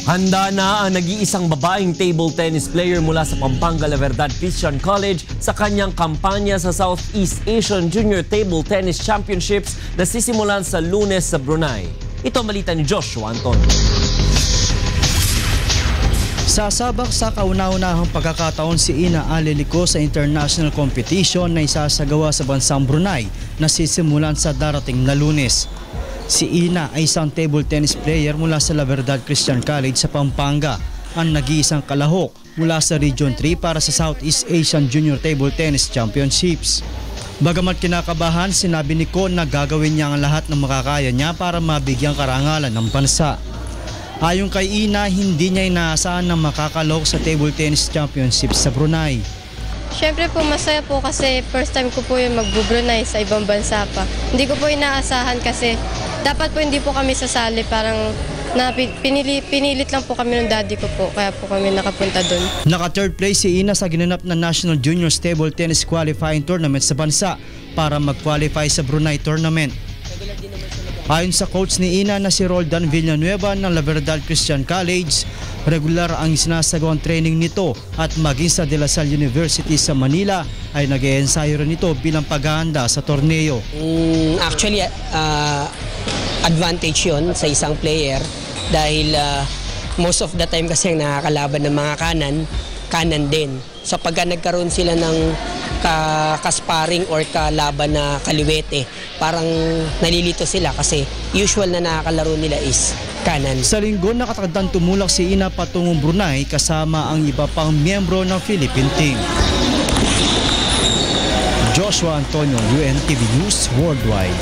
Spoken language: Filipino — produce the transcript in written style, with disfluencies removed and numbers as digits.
Handa na ang nag-iisang babaeng table tennis player mula sa Pampanga La Verdad Christian College sa kanyang kampanya sa Southeast Asian Junior Table Tennis Championships na sisimulan sa Lunes sa Brunei. Ito ang balita ni Joshua Anton. Sasabak sa kauna-unahang pagkakataon si Ina Alilico sa international competition na isasagawa sa bansang Brunei na sisimulan sa darating na Lunes. Si Ina ay isang table tennis player mula sa La Verdad Christian College sa Pampanga, ang nag-iisang kalahok mula sa Region 3 para sa Southeast Asian Junior Table Tennis Championships. Bagamat kinakabahan, sinabi ni Ko na gagawin niya ang lahat ng makakaya niya para mabigyang karangalan ng bansa. Ayon kay Ina, hindi niya inaasahan na makakalahok sa table tennis championships sa Brunei. Siyempre po masaya po kasi first time ko po yung mag-Brunei sa ibang bansa pa. Hindi ko po inaasahan kasi dapat po hindi po kami sasali, parang pinilit lang po kami ng daddy ko po, kaya po kami nakapunta doon. Naka-third place si Ina sa ginanap na National Junior Table Tennis Qualifying Tournament sa bansa para mag-qualify sa Brunei Tournament. Ayon sa coach ni Ina na si Roldan Villanueva ng La Verdad Christian College, regular ang sinasagawang training nito at maging sa De La Salle University sa Manila ay nag-e-ensayo rin ito bilang paghahanda sa torneo. Actually, advantage yun sa isang player dahil most of the time kasi ang nakakalaban ng mga kanan din. So pagka nagkaroon sila ng kasparing or kalaban na kaliwete, parang nalilito sila kasi usual na nakakalaro nila is kanan. Sa linggo, nakatakdang tumulak si Ina patungong Brunei kasama ang iba pang miyembro ng Philippine team. Joshua Antonio, UNTV News Worldwide.